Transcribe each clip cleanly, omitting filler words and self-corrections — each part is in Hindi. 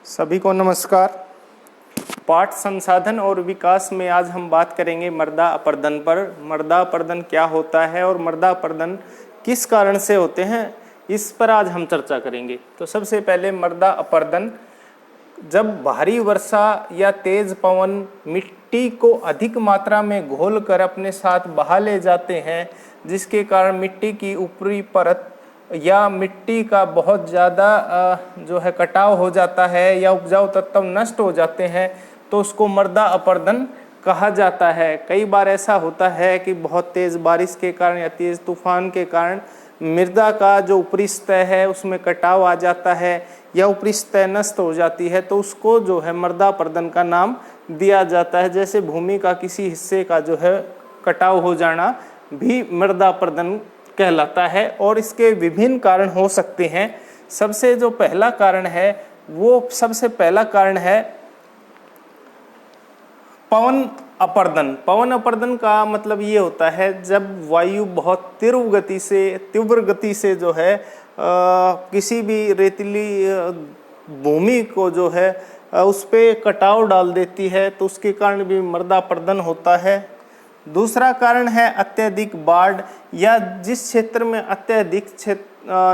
सभी को नमस्कार। पाठ संसाधन और विकास में आज हम बात करेंगे मृदा अपरदन पर। मृदा अपरदन क्या होता है और मृदा अपरदन किस कारण से होते हैं, इस पर आज हम चर्चा करेंगे। तो सबसे पहले मृदा अपरदन, जब भारी वर्षा या तेज पवन मिट्टी को अधिक मात्रा में घोलकर अपने साथ बहा ले जाते हैं, जिसके कारण मिट्टी की ऊपरी परत या मिट्टी का बहुत ज़्यादा जो है कटाव हो जाता है या उपजाऊ तत्व नष्ट हो जाते हैं, तो उसको मृदा अपरदन कहा जाता है। कई बार ऐसा होता है कि बहुत तेज़ बारिश के कारण या तेज़ तूफान के कारण मृदा का जो ऊपरी सतह है उसमें कटाव आ जाता है या ऊपरी सतह नष्ट हो जाती है, तो उसको जो है मृदा अपरदन का नाम दिया जाता है। जैसे भूमि का किसी हिस्से का जो है कटाव हो जाना भी मृदा अपरदन कहलाता है और इसके विभिन्न कारण हो सकते हैं। सबसे जो पहला कारण है सबसे पहला कारण है पवन अपरदन। पवन अपरदन का मतलब ये होता है जब वायु बहुत तीव्र गति से जो है किसी भी रेतीली भूमि को जो है उस पे कटाव डाल देती है, तो उसके कारण भी मृदा अपरदन होता है। दूसरा कारण है अत्यधिक बाढ़, या जिस क्षेत्र में अत्यधिक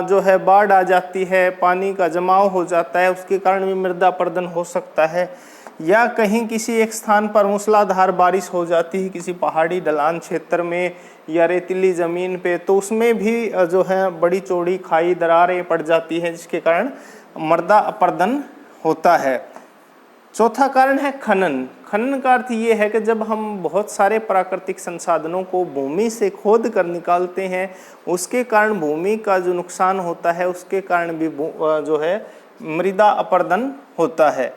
जो है बाढ़ आ जाती है, पानी का जमाव हो जाता है, उसके कारण भी मृदा अपरदन हो सकता है। या कहीं किसी एक स्थान पर मूसलाधार बारिश हो जाती है किसी पहाड़ी ढलान क्षेत्र में या रेतीली ज़मीन पे, तो उसमें भी जो है बड़ी चौड़ी खाई दरारें पड़ जाती हैं, जिसके कारण मृदा अपरदन होता है। चौथा कारण है खनन। खनन का अर्थ ये है कि जब हम बहुत सारे प्राकृतिक संसाधनों को भूमि से खोद कर निकालते हैं, उसके कारण भूमि का जो नुकसान होता है, उसके कारण भी जो है मृदा अपरदन होता है।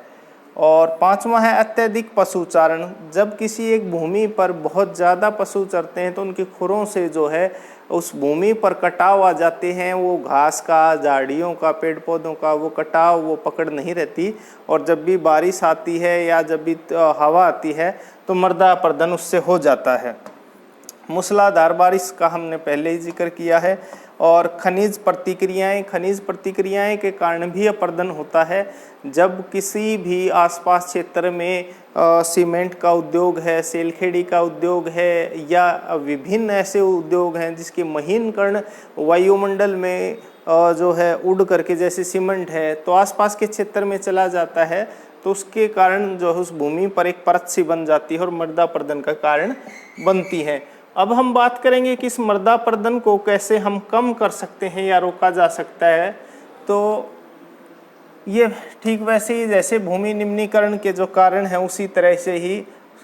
और पांचवा है अत्यधिक पशुचारण। जब किसी एक भूमि पर बहुत ज़्यादा पशु चरते हैं तो उनके खुरों से जो है उस भूमि पर कटाव आ जाते हैं, वो घास का, झाड़ियों का, पेड़ पौधों का वो कटाव वो पकड़ नहीं रहती, और जब भी बारिश आती है या जब भी हवा आती है तो मृदा अपरदन उससे हो जाता है। मूसलाधार बारिश का हमने पहले ही जिक्र किया है। और खनिज प्रतिक्रियाएं के कारण भी अपरदन होता है। जब किसी भी आसपास क्षेत्र में सीमेंट का उद्योग है, सेलखेड़ी का उद्योग है या विभिन्न ऐसे उद्योग हैं जिसके महीन कण वायुमंडल में जो है उड़ करके, जैसे सीमेंट है, तो आसपास के क्षेत्र में चला जाता है, तो उसके कारण जो है उस भूमि पर एक परत सी बन जाती है और मृदा अपरदन का कारण बनती है। अब हम बात करेंगे कि इस मृदा अपरदन को कैसे हम कम कर सकते हैं या रोका जा सकता है। तो ये ठीक वैसे ही जैसे भूमि निम्नीकरण के जो कारण हैं, उसी तरह से ही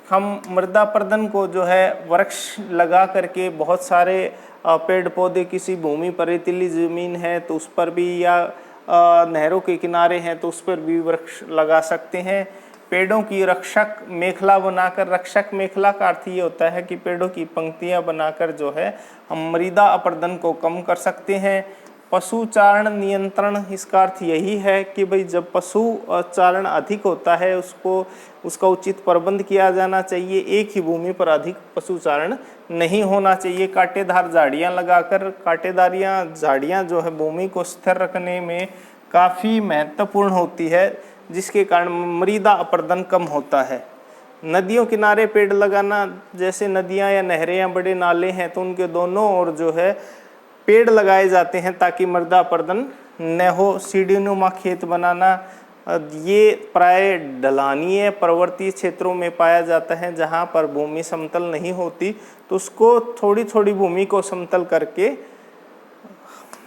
हम मृदा अपरदन को जो है वृक्ष लगा करके, बहुत सारे पेड़ पौधे, किसी भूमि पर रेतीली ज़मीन है तो उस पर भी, या नहरों के किनारे हैं तो उस पर भी वृक्ष लगा सकते हैं। पेड़ों की रक्षक मेखला बनाकर, रक्षक मेखला का अर्थ ये होता है कि पेड़ों की पंक्तियां बनाकर जो है हम मृदा अपरदन को कम कर सकते हैं। पशु चारण नियंत्रण, इसका अर्थ यही है कि भाई जब पशु चारण अधिक होता है उसका उचित प्रबंध किया जाना चाहिए। एक ही भूमि पर अधिक पशु चारण नहीं होना चाहिए। कांटेदार झाड़ियाँ लगाकर, कांटेदारियाँ झाड़ियाँ जो है भूमि को स्थिर रखने में काफ़ी महत्वपूर्ण होती है, जिसके कारण मृदा अपरदन कम होता है। नदियों किनारे पेड़ लगाना, जैसे नदियाँ या नहरें या बड़े नाले हैं तो उनके दोनों ओर जो है पेड़ लगाए जाते हैं ताकि मृदा अपरदन न हो। सीढ़ीनुमा खेत बनाना, ये प्राय ढलानीय पर्वतीय क्षेत्रों में पाया जाता है जहाँ पर भूमि समतल नहीं होती, तो उसको थोड़ी थोड़ी भूमि को समतल करके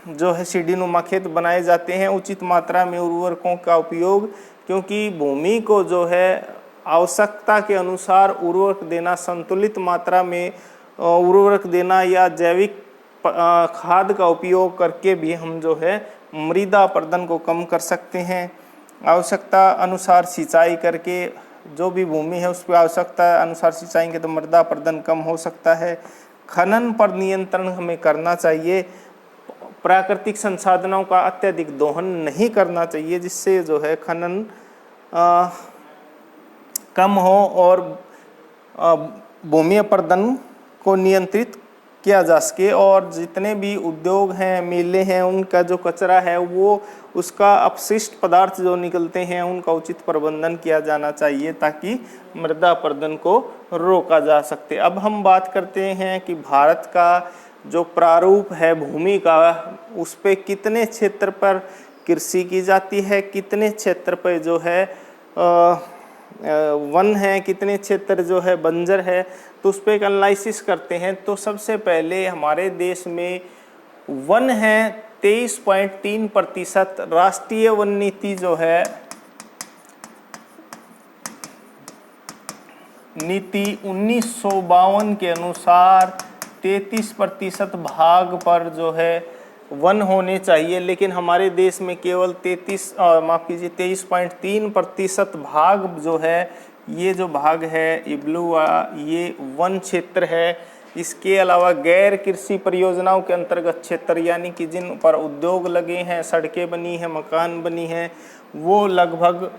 जो है सीढ़ीनुमा खेत बनाए जाते हैं। उचित मात्रा में उर्वरकों का उपयोग, क्योंकि भूमि को जो है आवश्यकता के अनुसार उर्वरक देना, संतुलित मात्रा में उर्वरक देना या जैविक खाद का उपयोग करके भी हम जो है मृदा अपरदन को कम कर सकते हैं। आवश्यकता अनुसार सिंचाई करके, जो भी भूमि है उस पर आवश्यकता अनुसार सिंचाई के तो मृदा अपरदन कम हो सकता है। खनन पर नियंत्रण हमें करना चाहिए। प्राकृतिक संसाधनों का अत्यधिक दोहन नहीं करना चाहिए, जिससे जो है खनन कम हो और भूमि अपरदन को नियंत्रित किया जा सके, और जितने भी उद्योग हैं, मेले हैं, उनका जो कचरा है वो उसका अपशिष्ट पदार्थ जो निकलते हैं उनका उचित प्रबंधन किया जाना चाहिए ताकि मृदा अपरदन को रोका जा सकते। अब हम बात करते हैं कि भारत का जो प्रारूप है भूमि का, उस पे कितने क्षेत्र पर कृषि की जाती है, कितने क्षेत्र पर जो है वन है, कितने क्षेत्र जो है बंजर है, तो उस पर एक एनालिसिस करते हैं। तो सबसे पहले हमारे देश में वन है 23.3%। राष्ट्रीय वन नीति जो है नीति 1952 के अनुसार 33% भाग पर जो है वन होने चाहिए, लेकिन हमारे देश में केवल 23.3% भाग जो है, ये जो भाग है ये ब्लू ये वन क्षेत्र है। इसके अलावा गैर कृषि परियोजनाओं के अंतर्गत क्षेत्र, यानी कि जिन पर उद्योग लगे हैं, सड़कें बनी हैं, मकान बनी हैं, वो लगभग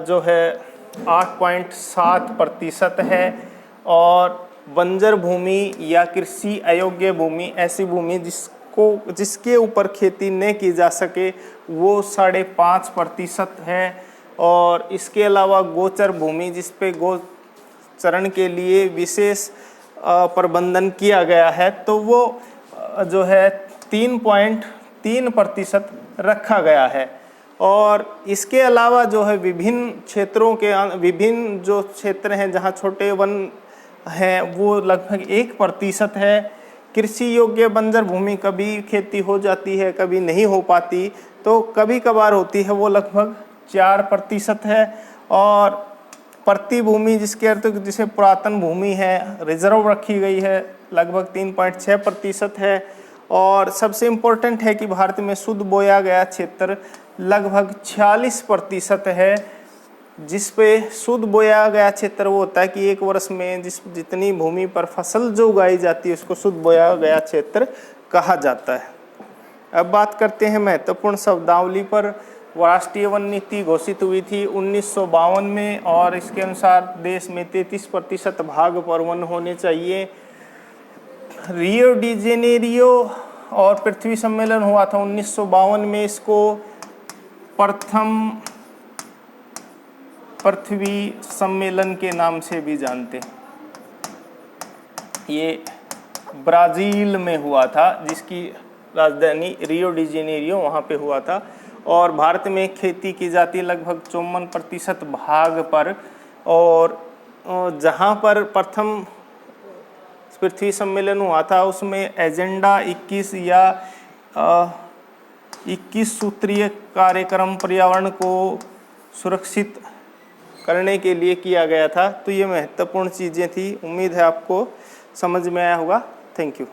जो है 8.7% है। और बंजर भूमि या कृषि अयोग्य भूमि, ऐसी भूमि जिसके ऊपर खेती न की जा सके, वो 5.5% है। और इसके अलावा गोचर भूमि, जिस पे गोचरण के लिए विशेष प्रबंधन किया गया है, तो वो जो है 3.3% रखा गया है। और इसके अलावा जो है विभिन्न क्षेत्रों के विभिन्न जो क्षेत्र हैं जहाँ छोटे वन हैं, वो लगभग 1% है। कृषि योग्य बंजर भूमि कभी खेती हो जाती है, कभी नहीं हो पाती, तो कभी कभार होती है, वो लगभग 4% है। और प्रति भूमि, जिसके अर्थ जिसे पुरातन भूमि है, रिजर्व रखी गई है, लगभग 3.6% है। और सबसे इम्पोर्टेंट है कि भारत में शुद्ध बोया गया क्षेत्र लगभग 46% है। जिस पे शुद्ध बोया गया क्षेत्र वो होता है कि एक वर्ष में जितनी भूमि पर फसल जो उगाई जाती है उसको शुद्ध बोया गया क्षेत्र कहा जाता है। अब बात करते हैं महत्वपूर्ण शब्दावली पर। राष्ट्रीय वन नीति घोषित हुई थी 1952 में, और इसके अनुसार देश में 33% भाग पर वन होने चाहिए। रियो डी जेनेरियो और पृथ्वी सम्मेलन हुआ था 1952 में, इसको प्रथम पृथ्वी सम्मेलन के नाम से भी जानते हैं। ये ब्राज़ील में हुआ था, जिसकी राजधानी रियो डी जेनेरियो वहाँ पे हुआ था। और भारत में खेती की जाती लगभग 54% भाग पर। और जहाँ पर प्रथम पृथ्वी सम्मेलन हुआ था उसमें एजेंडा 21 या 21 सूत्रीय कार्यक्रम पर्यावरण को सुरक्षित करने के लिए किया गया था। तो ये महत्वपूर्ण चीज़ें थी। उम्मीद है आपको समझ में आया होगा। Thank you.